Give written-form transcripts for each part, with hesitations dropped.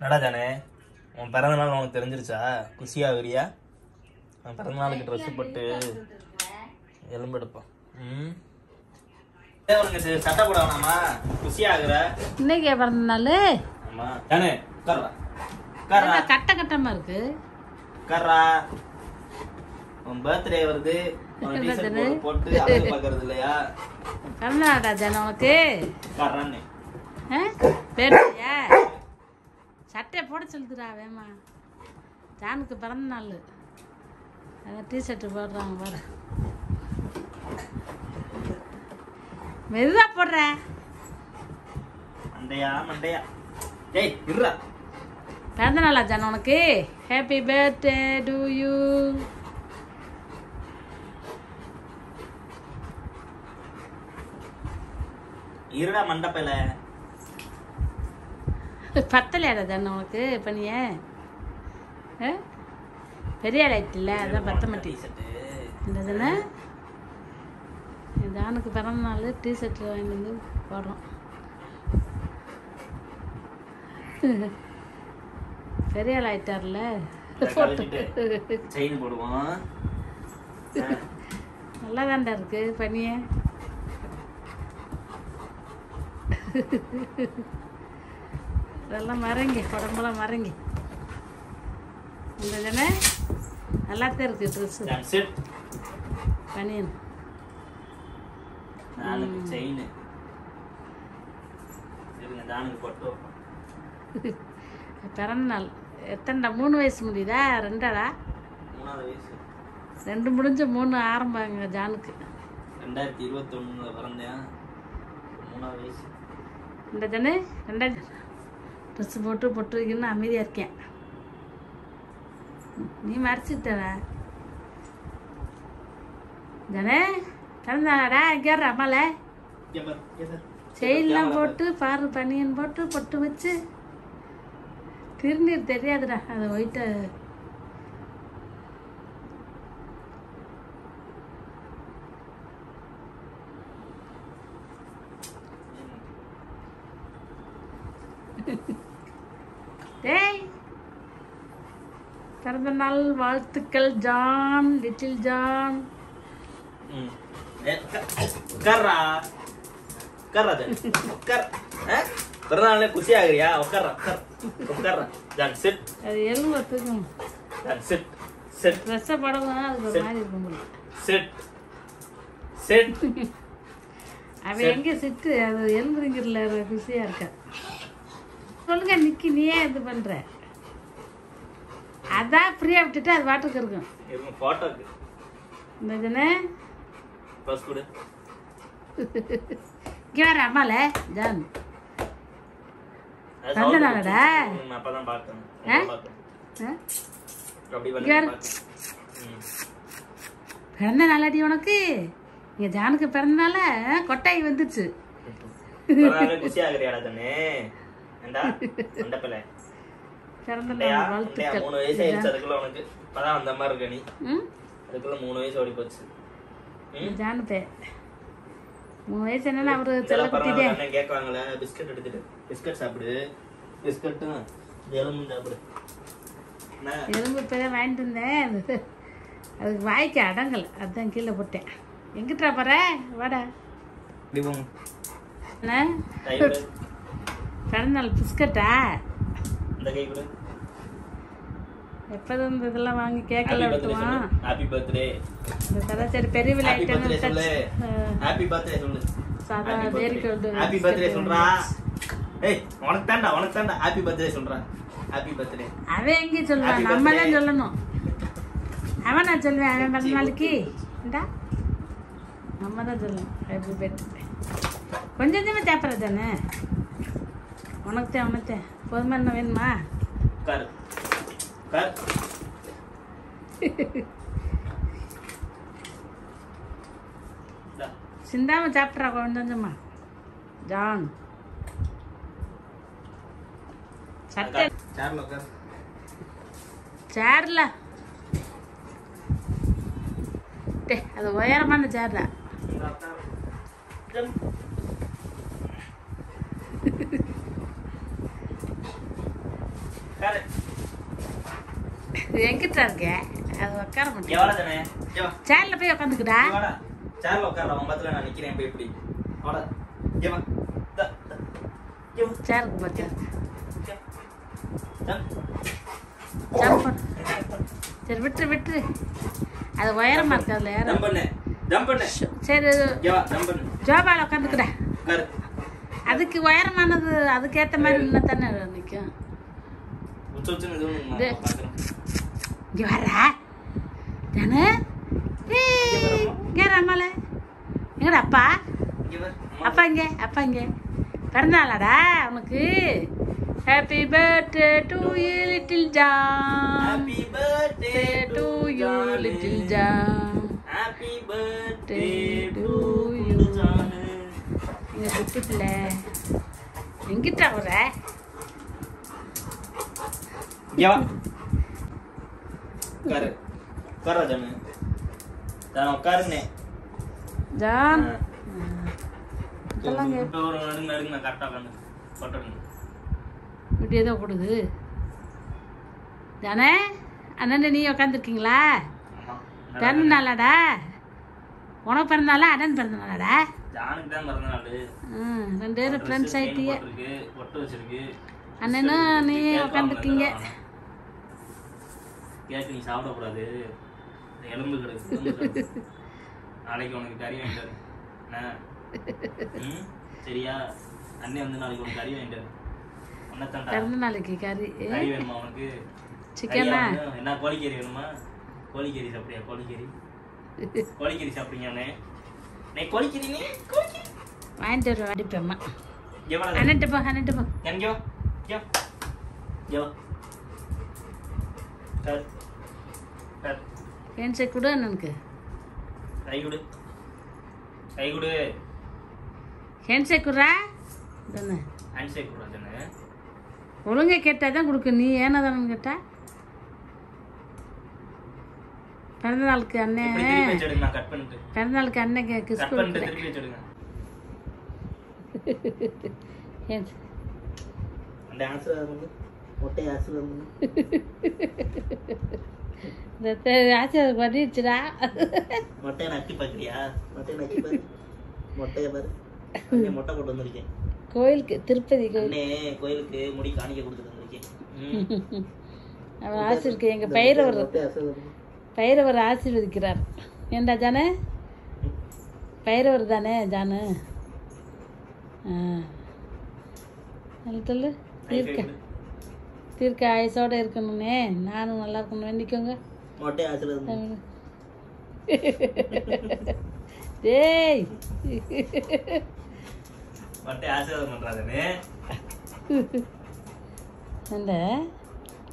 நடா தானே உன் பிறந்த நாள் உனக்கு தெரிஞ்சிருச்சா? குஷியாகிறியா? உன் பிறந்த நாளுக்கு ட்ரெஸ் போட்டு எலும்பெடுப்பான். உனக்கு சட்டை போட வேணாமா? குஷியாகிற இன்னைக்கு பிறந்த நாள். ஆமா தானே. கட்ட கட்டமா இருக்கு. உட்கார்றா. உன் பர்த்டே வருது. போட்டு அழகு பாக்குறது இல்லையா? பிறந்த நாளா ஜான் உனக்கு? உட்கார்றான்னு பேருயா சட்டையை போட சொல்லுதுடா வேமா. ஜானுக்கு பிறந்த நாள் அதான் டிஷர்ட்டு போடுறாங்க பாரு. மெதுவா போடுற. மண்டையா மண்டையா. டேய் இருடா. பிறந்த நாளா ஜான் உனக்கு? Happy birthday to you. இருடா மண்டப்பையில. பத்தலையாடா ஜான் உனக்கு? இப்போ நீ பெரிய ஆளாயிட்டில்ல, அதான் பத்த மாட்டேன். இந்த தானே ஜானுக்கு பிறந்த நாள் டிஷர்ட் வாங்கி வந்து போடுறோம். பெரிய ஆள் ஆயிட்டார்ல. செயின் போடுவோம். நல்லா தாண்டா இருக்கு பனிய. அதெல்லாம் மறங்கி உடம்பெல்லாம் மறங்கி இந்த தானே நல்லாத்தான் இருக்கு ட்ரெஸ்ஸு. பனியன் செயின் பிறந்த நாள் எத்தனைடா? 3 வயசு முடியுதா? 2டா? 2 முடிஞ்ச 3 ஆரம்பாங்க ஜானுக்கு. 2021 பிறந்தேன். 3வது வயசு. இந்த ஜானு 2 ட்ரெஸ் போட்டு பொட்டு வைக்கணும்னு அமைதியாக இருக்கேன். நீ மறைச்சிட்டடா ஜானே. பிறந்தாடா எங்கே அம்மால செயின்லாம் போட்டு பாரு, பனியன் போட்டு பொட்டு வச்சு திருநீர் தெரியாதுடா. அதை ஒயிட்ட டேய். பிறந்த நாள் வாழ்த்துக்கள் ஜான், லிட்டில் ஜான். பிறந்தநாளே குஷி ஆகுறியா? உட்கார்றா உட்கார்றா. John sit. அது எலும்பு தூக்கும். John sit sit. ட்ரெஸ்ஸை படம்னா அதுக்கு ஒரு மாதிரி இருக்கும் போல. Sit sit. அவன் எங்கே சிட்டு? அது எலும்புங்கிறல குஷியா இருக்கா. சொல்லுங்க நிக்கி, நீ ஏன் இது பண்ற? அதான் ஃப்ரீயா விட்டுட்டு அது வாட்டுக்கு இருக்கும். போட்டோக்கு இந்த இதுன்னு பஸ் கொடு. இங்கே வேற அம்மால ஜான் பிறந்த நாளடா. அப்பதான் பார்த்தேன். பிறந்த நாளாடி உனக்கு? இங்க ஜானுக்கு பிறந்த நாள கொட்டாய் வந்துச்சு. குஷி ஆகுறியாடா தானே? பிறந்த நாள் வாழ்த்துக்கள். 3 வயசு ஆயிடுச்சு. அதுக்குள்ள உனக்கு இப்பதான் அந்த மாதிரி இருக்க நீ. அதுக்குள்ள 3 வயசு ஓடி போச்சு. ஜானு 3 வயசு என்னன்னா அவரு செல்ல குட்டிட்டே கேட்கறாங்களே. பிஸ்கட் எடுத்துட்டு பிஸ்கட் சாப்பிடு. பிஸ்கட்டும் எலும்பும் சாப்பிடு. எலும்பு இப்பதான் வாங்கிட்டு இருந்தேன். அதுக்கு வாய்க்கு அடங்கல, அதான் கீழே போட்டேன். எங்கிட்டா போற? வாடா. பிறந்த நாள் பிஸ்கட்டா? எப்போதும் இந்த இதெல்லாம் வாங்கி கேக்கல விட்டுவான். Happy birthday. இந்த கதை சரி பெரிய விளையாட்டு சொல்லு. ஹாப்பி பர்த்டே சொல்லு. சாதா டேரி கோல்டு. ஹாப்பி பர்த்டே சொல்றா. ஏய் உனக்கு தான்டா ஹாப்பி பர்த்டே சொல்றா. Happy birthday. அவன் எங்க சொல்றான்? நம்ம தான் சொல்லணும். அவன் நான் சொல்வேன் அவன் பிறந்த நாளைக்கு. இந்தா நம்ம தான் சொல்லணும் ஹாப்பி பர்த்டே. கொஞ்சம் கொஞ்சமாக தேப்பற தானே உனக்கு தான் உனக்கு போதுமா? என்ன வேணுமா? சிந்தாம சாப்பிட்றா கொஞ்சம் கொஞ்சமா ஜான். சட்டை சேர்ல அது உயரமான சேர்ல. காரு எங்கிட்ட இருக்க அது உட்கார மாட்டேன் எவ்வளோ தானே ஏவா சேர்ல போய் உட்காந்துக்குடா வாடா சேர்ல உட்கார உன் பத்துல நான் நிக்கிறேன் போய் இப்படி வாடா ஏவா சேருக்கு பார்த்தியா ஜம்ப் சரி விட்டுரு அது உயரமா இருக்கு அதுல ஜம்ப் பண்ணு ஜம்ப் பண்ணு சரி ஏவா ஜம்ப் பண்ணு ஜோபால உட்காந்துக்குடா உட்காரு அதுக்கு உயரமானது அதுக்கேற்ற மாதிரி நின்று தானே நிற்கும் இங்கே வர்றா தானே இங்கே அம்மால எங்கடா அப்பா அப்பா இங்கே பிறந்தாளாடா உனக்கு happy birthday to you little John happy birthday to you little John happy birthday to you John இங்கே குட்டி பிள்ளை எங்கிட்ட வர ஏவா உட்காரு உட்காரா ஜானு நான் உட்காருனே ஜான் சொல்லுங்க ஒரு நடுங்க நான் கரெக்டாக உட்காந்து போட்டுருங்க இப்படி ஏதோ கொடுது ஜானே அண்ணன் நீ உட்காந்துருக்கீங்களா பிறந்த நாளாடா உனக்கு பிறந்தாளா அண்ணன் பிறந்த நாளாடா ஜானுக்கு தான் பிறந்த நாள் 2 பேரும் ஃப்ரெண்ட்ஸ் ஆயிட்டீங்க ஒட்டு வச்சிருக்கு அண்ணனும் நீ உட்காந்துருக்கீங்க கேக்கு நீ சாப்பிடக்கூடாது எலும்பு கிடக்கு நாளைக்கு உனக்கு கறி வாங்கிட்டாரு சரியா அண்ணே வந்து நாளைக்கு உனக்கு கறி வாங்கிட்டாரு பிறந்த நாளைக்கு கறி கறி வேணுமா உனக்கு சிக்கனா என்ன கோழிக்கறி வேணுமா கோழிக்கறி சாப்பிடுறியா கோழிக்கறி சாப்பிடுங்க கோழிக்கறி நீ வாங்கிட்டு வருவேன் அடிப்பேம்மா எவ்வளோ அண்ணன்ட்டு போ எங்கேயோ ஹேண்ட்ஸை கொடு அண்ணனுக்கு கை கொடு ஹேண்ட்ஸை குடுறா தானே ஹேண்ட்ஷேக் கொடு தானே ஒழுங்கா கேட்டால் தான் கொடுக்க நீ ஏன்னா தானே கேட்டா பிறந்த நாளுக்கு அண்ணன் பிறந்த நாளுக்கு அண்ணன் கிஸ் கொடுக்குறேன் ஆசீர்வாதம் பண்ணிடுச்சுடா மொட்டையை நக்கி பார்க்குறியா மொட்டையை பாரு மொட்டை போட்டு வந்திருக்கேன் கோயிலுக்கு திருப்பதி கோயிலுக்கு முடி காணிக்க கொடுத்துட்டு வந்திருக்கேன் அவன் ஆசீர்வாதிக்க எங்கள் பைரவர் ஆசீர்வதிக்கிறார் ஏண்டா ஜானு பைரவர் தானே ஜானு சொல்லு தீர்க்க ஆயுசோட இருக்கணும்னே நானும் நல்லா இருக்கணும் வேண்டிக்கோங்க டேய்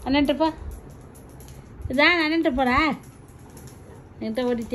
அண்ணன்ட்டு போ இதான் அண்ணன்ட்டு போடா என்கிட்ட ஓடிட்டே